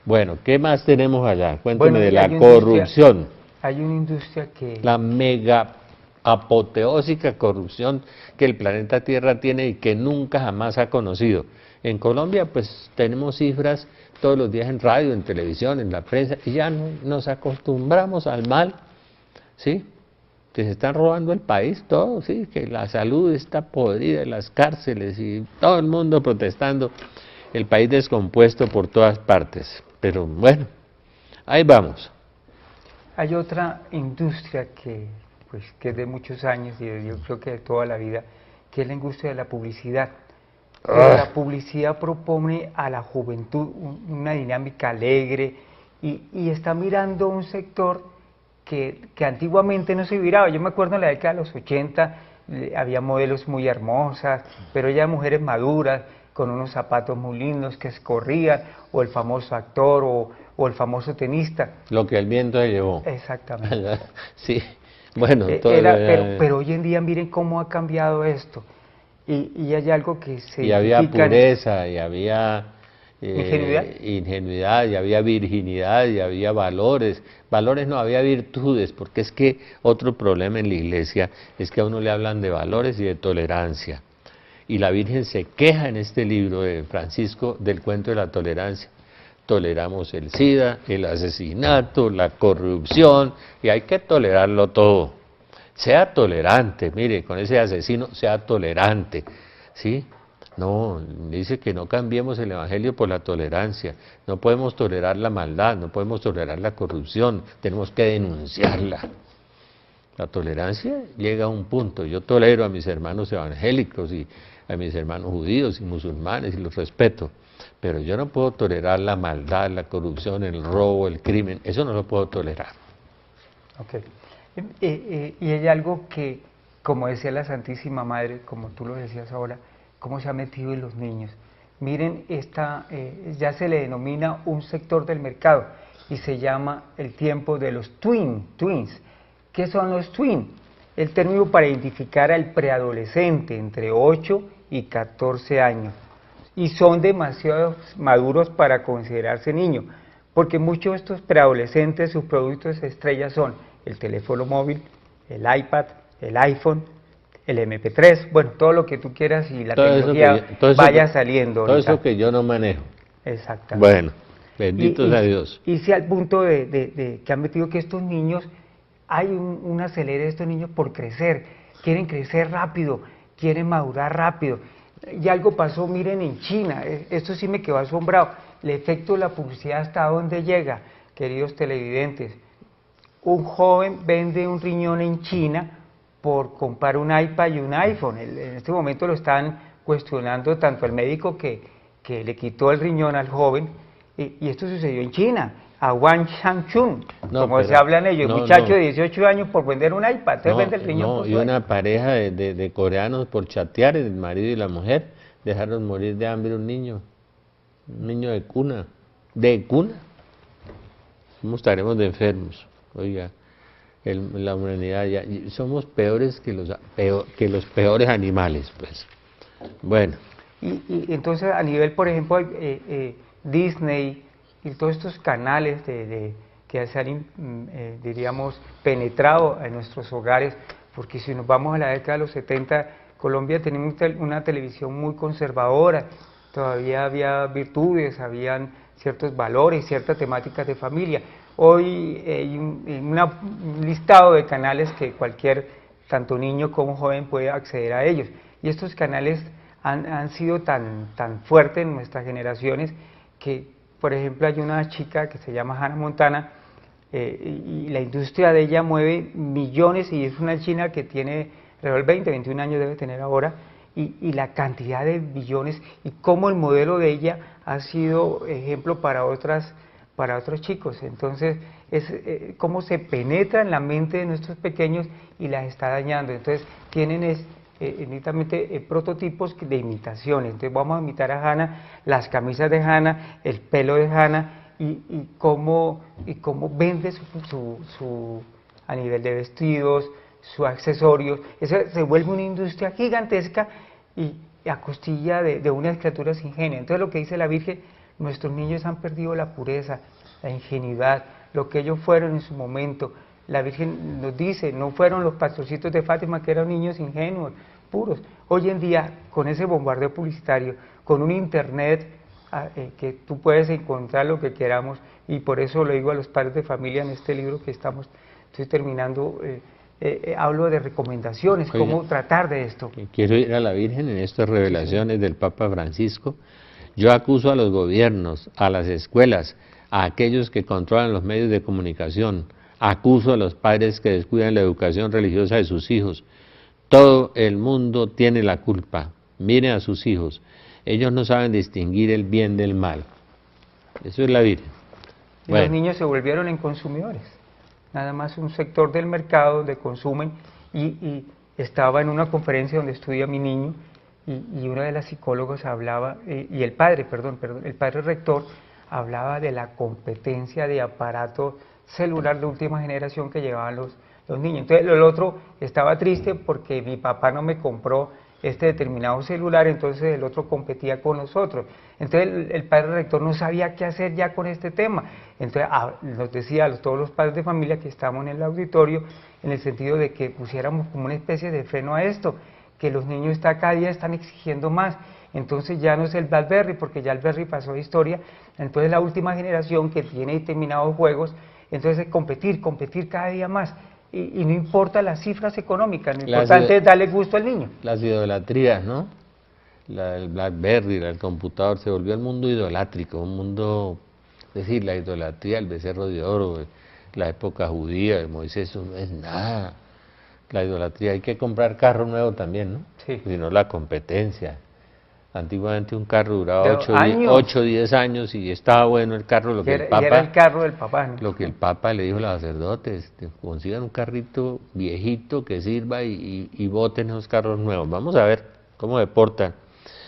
A: Bueno, ¿qué más tenemos allá? Cuénteme de la corrupción.
B: Hay una industria que...
A: La mega apoteósica corrupción que el planeta Tierra tiene y que nunca jamás ha conocido. En Colombia pues tenemos cifras todos los días en radio, en televisión, en la prensa, y ya nos acostumbramos al mal, ¿sí? Que se están robando el país todo, ¿sí? Que la salud está podrida en las cárceles y todo el mundo protestando, el país descompuesto por todas partes. Pero bueno, ahí vamos.
B: Hay otra industria que es de muchos años y yo creo que de toda la vida, que es la industria de la publicidad. La publicidad propone a la juventud una dinámica alegre y está mirando un sector que antiguamente no se miraba. Yo me acuerdo en la década de los 80 había modelos muy hermosas, pero ya mujeres maduras con unos zapatos muy lindos que escorrían, o el famoso actor o el famoso tenista.
A: Lo que el viento se llevó.
B: Exactamente.
A: Sí, bueno, todo
B: pero hoy en día miren cómo ha cambiado esto. Y hay algo que se...
A: Y había pureza, y había
B: ingenuidad,
A: y había virginidad, y había valores. Valores no, había virtudes, porque es que otro problema en la iglesia es que a uno le hablan de valores y de tolerancia. Y la Virgen se queja en este libro de Francisco del cuento de la tolerancia. Toleramos el SIDA, el asesinato, la corrupción, y hay que tolerarlo todo. Sea tolerante, mire, con ese asesino, sea tolerante, ¿sí? No, dice que no cambiemos el Evangelio por la tolerancia. No podemos tolerar la maldad, no podemos tolerar la corrupción, tenemos que denunciarla. La tolerancia llega a un punto. Yo tolero a mis hermanos evangélicos y a mis hermanos judíos y musulmanes y los respeto, pero yo no puedo tolerar la maldad, la corrupción, el robo, el crimen, eso no lo puedo tolerar.
B: Ok. Y hay algo que, como decía la Santísima Madre, como tú lo decías ahora, cómo se ha metido en los niños. Miren, ya se le denomina un sector del mercado y se llama el tiempo de los twins. ¿Qué son los twins? El término para identificar al preadolescente entre 8 y 14 años. Y son demasiado maduros para considerarse niños, porque muchos de estos preadolescentes, sus productos estrellas son el teléfono móvil, el iPad, el iPhone, el MP3, bueno, todo lo que tú quieras y la tecnología vaya saliendo.
A: Todo eso que yo no manejo.
B: Exactamente.
A: Bueno, bendito sea Dios.
B: Y si al punto de que han metido que estos niños, hay un acelere de estos niños por crecer, quieren crecer rápido, quieren madurar rápido. Y algo pasó, miren, en China, esto sí me quedó asombrado, el efecto de la publicidad hasta dónde llega, queridos televidentes. Un joven vende un riñón en China por comprar un iPad y un iPhone. En este momento lo están cuestionando tanto el médico que le quitó el riñón al joven, y esto sucedió en China, a Wang Shangchun, como se hablan ellos, un muchacho de 18 años por vender un iPad, entonces vende el riñón.
A: Y una pareja de coreanos por chatear, el marido y la mujer, dejaron morir de hambre un niño. un niño de cuna, ¿cómo estaremos de enfermos? Oiga, la humanidad ya, somos peores que los peores animales, pues. Bueno.
B: Y entonces a nivel, por ejemplo, Disney y todos estos canales que se han, diríamos, penetrado en nuestros hogares, porque si nos vamos a la década de los 70, Colombia tenía una televisión muy conservadora, todavía había virtudes, habían ciertos valores, ciertas temáticas de familia. Hoy hay un listado de canales que cualquier, tanto niño como joven, puede acceder a ellos. Y estos canales han sido tan fuertes en nuestras generaciones que, por ejemplo, hay una chica que se llama Hannah Montana, y la industria de ella mueve millones, y es una china que tiene alrededor de 21 años debe tener ahora, y la cantidad de billones, y cómo el modelo de ella ha sido ejemplo para otros chicos. Entonces, cómo se penetra en la mente de nuestros pequeños y las está dañando. Entonces, tienen netamente prototipos de imitaciones. Entonces, vamos a imitar a Hannah, las camisas de Hannah, el pelo de Hannah, y cómo vende a nivel de vestidos, sus accesorios. Eso se vuelve una industria gigantesca y a costilla de unas criaturas ingenias. Entonces, lo que dice la Virgen, nuestros niños han perdido la pureza, la ingenuidad, lo que ellos fueron en su momento. La Virgen nos dice, no fueron los pastorcitos de Fátima que eran niños ingenuos, puros. Hoy en día, con ese bombardeo publicitario, con un internet que tú puedes encontrar lo que queramos, y por eso lo digo a los padres de familia en este libro que estoy terminando, hablo de recomendaciones, cómo tratar de esto.
A: Quiero ir a la Virgen en estas revelaciones del Papa Francisco. Yo acuso a los gobiernos, a las escuelas, a aquellos que controlan los medios de comunicación, acuso a los padres que descuidan la educación religiosa de sus hijos. Todo el mundo tiene la culpa. Miren a sus hijos. Ellos no saben distinguir el bien del mal. Eso es la Virgen.
B: Y los niños se volvieron en consumidores. Nada más un sector del mercado donde consumen. Y estaba en una conferencia donde estudia mi niño, y una de las psicólogas hablaba, y el padre rector hablaba de la competencia de aparato celular de última generación que llevaban los niños. Entonces el otro estaba triste porque mi papá no me compró este determinado celular, entonces el otro competía con nosotros. Entonces el padre rector no sabía qué hacer ya con este tema. Entonces nos decía a todos los padres de familia que estábamos en el auditorio, en el sentido de que pusiéramos como una especie de freno a esto, que los niños cada día están exigiendo más. Entonces ya no es el BlackBerry, porque ya el Berry pasó de historia. Entonces la última generación que tiene determinados juegos, entonces es competir cada día más. Y no importa las cifras económicas, lo importante es darle gusto al niño.
A: Las idolatrías, ¿no? El BlackBerry, el computador, se volvió el mundo idolátrico, un mundo, es decir, la idolatría, el becerro de oro, la época judía de Moisés, eso no es nada. La idolatría, hay que comprar carro nuevo también, ¿no?
B: Sí.
A: Si no, la competencia. Antiguamente un carro duraba 8 o 10 años y estaba bueno el carro, lo que el Papa...
B: era el carro del papá, ¿no?
A: Lo que el Papa le dijo a los sacerdotes, consigan un carrito viejito que sirva y boten esos carros nuevos. Vamos a ver cómo deportan.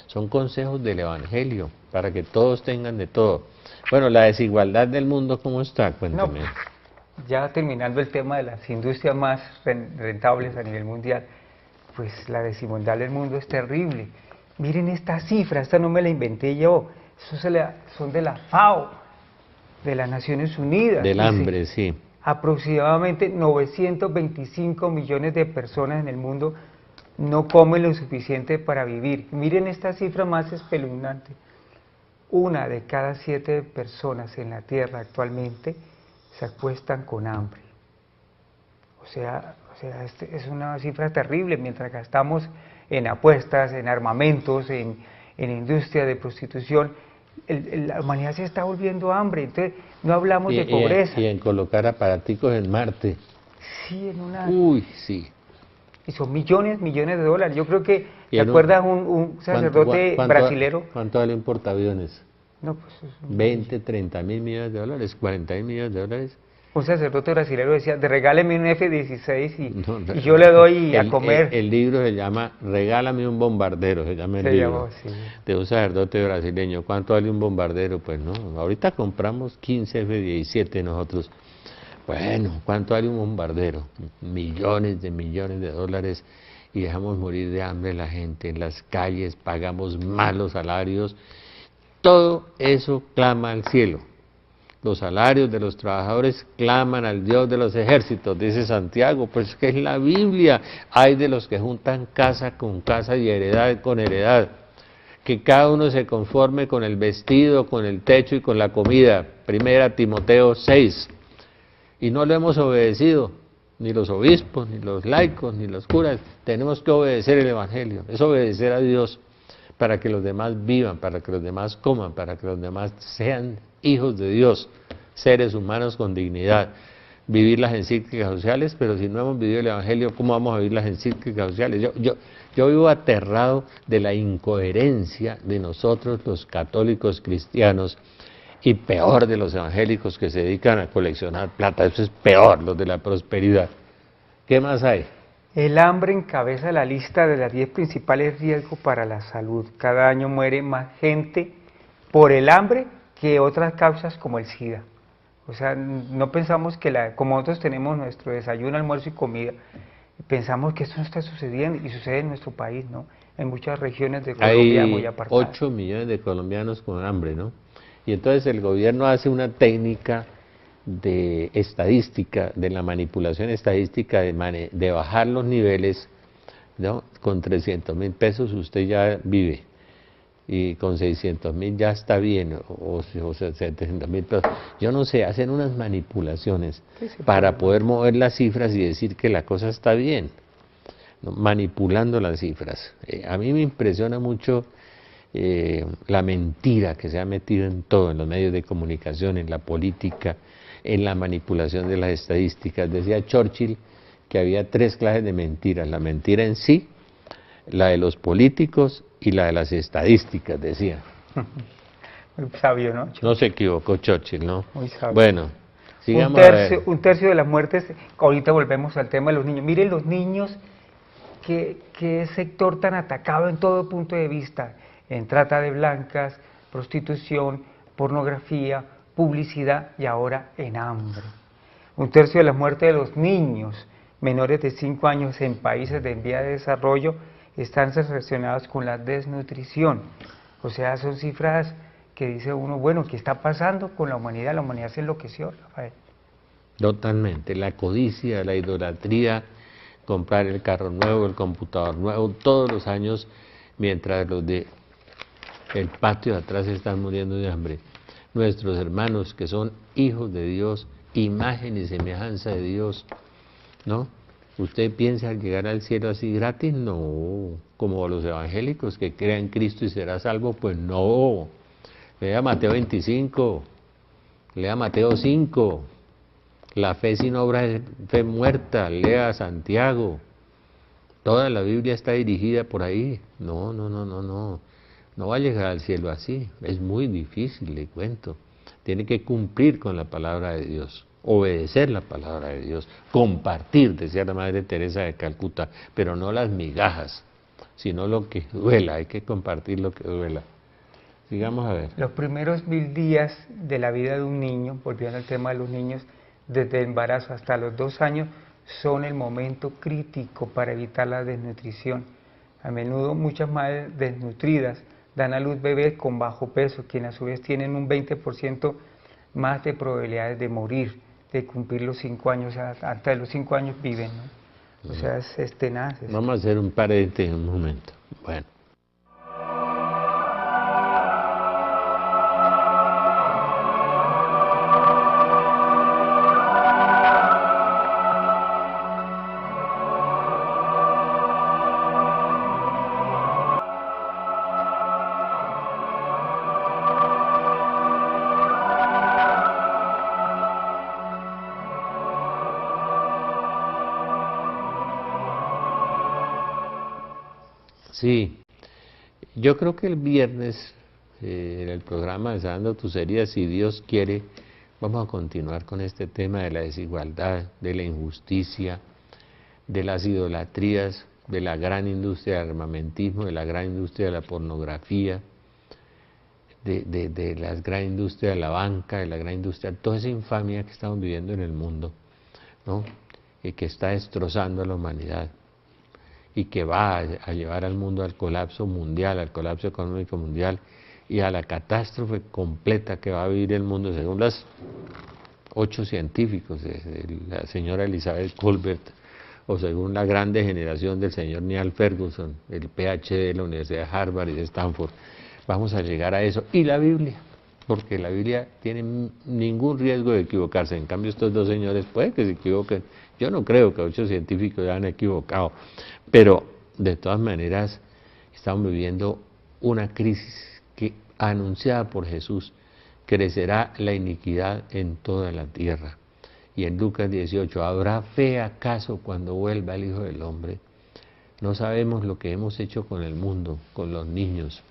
A: Son consejos del Evangelio, para que todos tengan de todo. Bueno, la desigualdad del mundo, ¿cómo está? Cuénteme.
B: No, ya terminando el tema de las industrias más rentables a nivel mundial, pues la desigualdad del mundo es terrible. Miren esta cifra, esta no me la inventé yo, son de la FAO, de las Naciones Unidas.
A: Del hambre, sí.
B: Aproximadamente 925 millones de personas en el mundo no comen lo suficiente para vivir. Miren esta cifra más espeluznante. 1 de cada 7 personas en la Tierra actualmente se acuestan con hambre. O sea, es una cifra terrible, mientras gastamos en apuestas, en armamentos, en industria de prostitución, la humanidad se está volviendo hambre. Entonces no hablamos de pobreza.
A: Y en colocar aparaticos en Marte.
B: Sí, en una...
A: Uy, sí.
B: Y son millones de dólares. Yo creo que, ¿te acuerdas un sacerdote brasilero?
A: ¿Cuánto vale un portaaviones?
B: No, pues...
A: 20, 30 mil millones de dólares, 40 mil millones de dólares.
B: Un sacerdote brasileño decía, regáleme un F-16
A: No,
B: y yo le doy a comer.
A: El libro se llama Regálame un bombardero, se llama el
B: Se
A: libro,
B: llamó, sí.
A: de un sacerdote brasileño. ¿Cuánto vale un bombardero? Pues no, ahorita compramos 15 F-17 nosotros. Bueno, ¿cuánto vale un bombardero? Millones de dólares y dejamos morir de hambre la gente en las calles, pagamos malos salarios. Todo eso clama al cielo. Los salarios de los trabajadores claman al Dios de los ejércitos, dice Santiago, pues que es la Biblia. Hay de los que juntan casa con casa y heredad con heredad. Que cada uno se conforme con el vestido, con el techo y con la comida. Primera Timoteo 6. Y no lo hemos obedecido, ni los obispos, ni los laicos, ni los curas. Tenemos que obedecer el Evangelio, es obedecer a Dios para que los demás vivan, para que los demás coman, para que los demás sean hijos de Dios, seres humanos con dignidad. Vivir las encíclicas sociales, pero si no hemos vivido el Evangelio, ¿cómo vamos a vivir las encíclicas sociales? Yo vivo aterrado de la incoherencia de nosotros los católicos cristianos y peor de los evangélicos que se dedican a coleccionar plata. Eso es peor, los de la prosperidad. ¿Qué más hay?
B: El hambre encabeza la lista de las 10 principales riesgos para la salud. Cada año muere más gente por el hambre que otras causas como el SIDA. O sea, no pensamos que, como nosotros tenemos nuestro desayuno, almuerzo y comida, pensamos que esto no está sucediendo y sucede en nuestro país, ¿no? En muchas regiones de Colombia muy apartadas.
A: 8 millones de colombianos con hambre, ¿no? Y entonces el gobierno hace una técnica de estadística, de la manipulación estadística, de bajar los niveles, ¿no? Con 300.000 pesos usted ya vive, y con 600.000 ya está bien, o 700.000 pesos. Yo no sé, hacen unas manipulaciones para poder mover las cifras y decir que la cosa está bien, ¿no? Manipulando las cifras. A mí me impresiona mucho la mentira que se ha metido en todo, en los medios de comunicación, en la política, en la manipulación de las estadísticas. Decía Churchill que había 3 clases de mentiras: la mentira en sí, la de los políticos y la de las estadísticas, decía.
B: Muy sabio, ¿no?
A: No se equivocó Churchill, ¿no?
B: Muy sabio.
A: Bueno, sigamos a ver.
B: Un tercio de las muertes, ahorita volvemos al tema de los niños. Miren los niños, qué sector tan atacado en todo punto de vista, en trata de blancas, prostitución, pornografía, publicidad y ahora en hambre. Un tercio de las muertes de los niños menores de 5 años en países de vía de desarrollo están relacionadas con la desnutrición. O sea, son cifras que dice uno, bueno, ¿qué está pasando con la humanidad? La humanidad se enloqueció, Rafael.
A: Totalmente, la codicia, la idolatría, comprar el carro nuevo, el computador nuevo, todos los años, mientras los de el patio de atrás están muriendo de hambre. Nuestros hermanos que son hijos de Dios, imagen y semejanza de Dios, ¿no? ¿Usted piensa al llegar al cielo así gratis? No, como los evangélicos que crean en Cristo y será salvo, pues no. Lea Mateo 25, lea Mateo 5, la fe sin obra es fe muerta, lea Santiago. Toda la Biblia está dirigida por ahí. No va a llegar al cielo así, es muy difícil, le cuento. Tiene que cumplir con la palabra de Dios, obedecer la palabra de Dios, compartir, decía la Madre Teresa de Calcuta, pero no las migajas, sino lo que duela, hay que compartir lo que duela. Sigamos a ver.
B: Los primeros 1000 días de la vida de un niño, volviendo al tema de los niños, desde el embarazo hasta los 2 años, son el momento crítico para evitar la desnutrición. A menudo muchas madres desnutridas dan a luz bebés con bajo peso, quienes a su vez tienen un 20% más de probabilidades de morir, de cumplir los 5 años, hasta los 5 años viven, ¿no? O sea, es tenaz.
A: Vamos a hacer un paréntesis en un momento. Bueno. Sí, yo creo que el viernes en el programa de Sanando tus heridas, si Dios quiere, Vamos a continuar con este tema de la desigualdad, de la injusticia, de las idolatrías, de la gran industria del armamentismo, de la gran industria de la pornografía, de la gran industria de la banca, de la gran industria, toda esa infamia que estamos viviendo en el mundo, ¿no? Y que está destrozando a la humanidad y que va a llevar al mundo al colapso mundial, al colapso económico mundial y a la catástrofe completa que va a vivir el mundo según los 8 científicos, la señora Elizabeth Colbert, o según la gran degeneración del señor Neil Ferguson, el PhD de la Universidad de Harvard y de Stanford. Vamos a llegar a eso. Y la Biblia, porque la Biblia tiene ningún riesgo de equivocarse. En cambio, estos dos señores puede que se equivoquen. Yo no creo que 8 científicos se han equivocado, pero de todas maneras estamos viviendo una crisis que, anunciada por Jesús, crecerá la iniquidad en toda la tierra. Y en Lucas 18, ¿habrá fe acaso cuando vuelva el Hijo del Hombre? No sabemos lo que hemos hecho con el mundo, con los niños,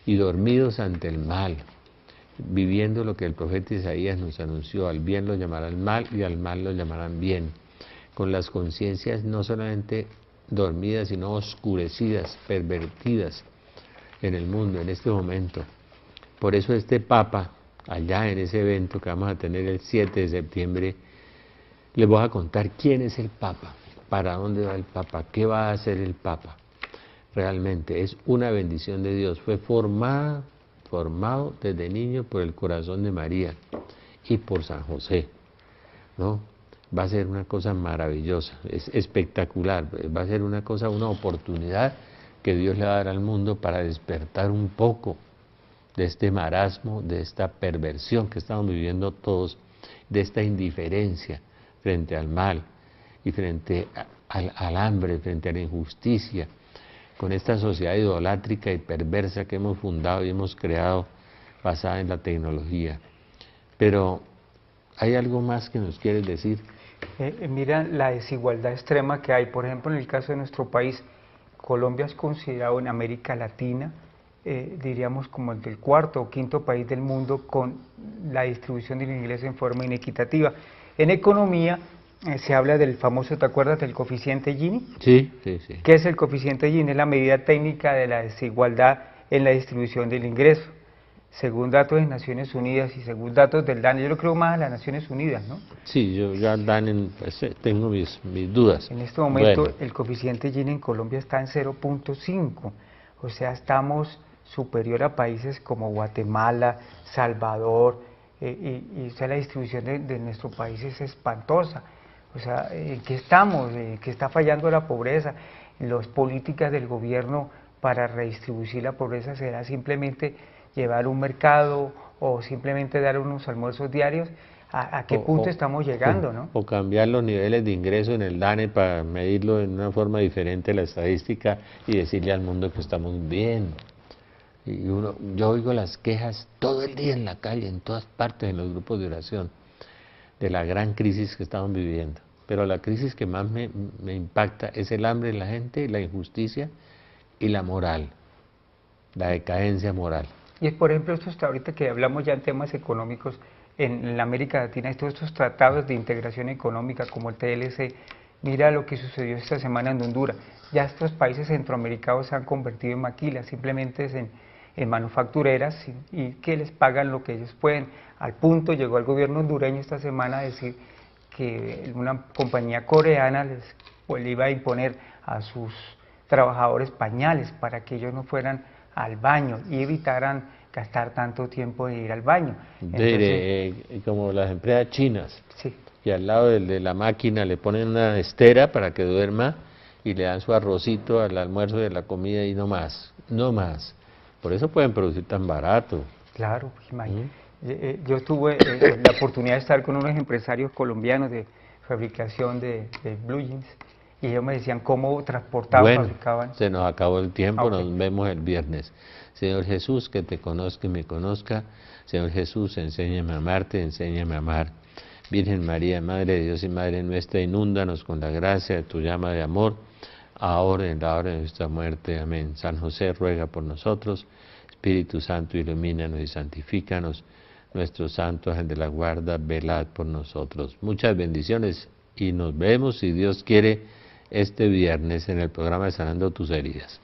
A: y dormidos ante el mal, viviendo lo que el profeta Isaías nos anunció: al bien lo llamarán mal y al mal lo llamarán bien, con las conciencias no solamente dormidas, sino oscurecidas, pervertidas en el mundo en este momento. Por eso este Papa, allá en ese evento que vamos a tener el 7 de septiembre, les voy a contar quién es el Papa, para dónde va el Papa, qué va a hacer el Papa. Realmente es una bendición de Dios. Fue formado desde niño por el corazón de María y por San José, ¿no? Va a ser una cosa maravillosa, es espectacular, va a ser una cosa, una oportunidad que Dios le va a dar al mundo para despertar un poco de este marasmo, de esta perversión que estamos viviendo todos, de esta indiferencia frente al mal y frente al hambre, frente a la injusticia, con esta sociedad idolátrica y perversa que hemos fundado y hemos creado basada en la tecnología. Pero ¿hay algo más que nos quieres decir?
B: Mira la desigualdad extrema que hay. Por ejemplo, en el caso de nuestro país, Colombia es considerado en América Latina, diríamos como el del cuarto o quinto país del mundo con la distribución del ingreso en forma inequitativa. En economía se habla del famoso, ¿te acuerdas del coeficiente Gini?
A: Sí, sí, sí.
B: ¿Qué es el coeficiente Gini? Es la medida técnica de la desigualdad en la distribución del ingreso. Según datos de Naciones Unidas y según datos del DANE, yo lo creo más a las Naciones Unidas, ¿no?
A: Sí, yo ya DANE, pues, tengo mis dudas.
B: En este momento
A: bueno,
B: el coeficiente Gini en Colombia está en 0.5, o sea, estamos superior a países como Guatemala, Salvador, y o sea, la distribución de nuestro país es espantosa. O sea, ¿en qué estamos? ¿En qué está fallando la pobreza? Las políticas del gobierno para redistribuir la pobreza será simplemente llevar un mercado o simplemente dar unos almuerzos diarios. ¿A qué punto estamos llegando, no?
A: O cambiar los niveles de ingreso en el DANE para medirlo de una forma diferente la estadística y decirle al mundo que estamos bien. Y yo oigo las quejas todo el día en la calle, en todas partes, en los grupos de oración, de la gran crisis que estamos viviendo. Pero la crisis que más me impacta es el hambre de la gente, la injusticia y la moral, la decadencia moral.
B: Y es, por ejemplo, esto está ahorita que hablamos ya en temas económicos, en la América Latina, todos estos tratados de integración económica como el TLC, mira lo que sucedió esta semana en Honduras. Ya estos países centroamericanos se han convertido en maquilas, simplemente en manufactureras y que les pagan lo que ellos pueden. Al punto llegó el gobierno hondureño esta semana a decir que una compañía coreana le iba a imponer a sus trabajadores pañales para que ellos no fueran al baño y evitaran gastar tanto tiempo de ir al baño. Entonces,
A: como las empresas chinas,
B: sí.
A: Y al lado de la máquina le ponen una estera para que duerma y le dan su arrocito al almuerzo de la comida y no más, no más. Por eso pueden producir tan barato.
B: Claro, imagínate. Yo tuve la oportunidad de estar con unos empresarios colombianos de fabricación de blue jeans y ellos me decían cómo transportaban, fabricaban.
A: Se nos acabó el tiempo,
B: Okay.
A: Nos vemos el viernes. Señor Jesús, que te conozca y me conozca. Señor Jesús, enséñame a amarte, enséñame a amar. Virgen María, Madre de Dios y Madre nuestra, inúndanos con la gracia de tu llama de amor, ahora y en la hora de nuestra muerte. Amén. San José, ruega por nosotros. Espíritu Santo, ilumínanos y santifícanos. nuestro santo ángel de la guarda, velad por nosotros. Muchas bendiciones y nos vemos, si Dios quiere, este viernes en el programa de Sanando tus heridas.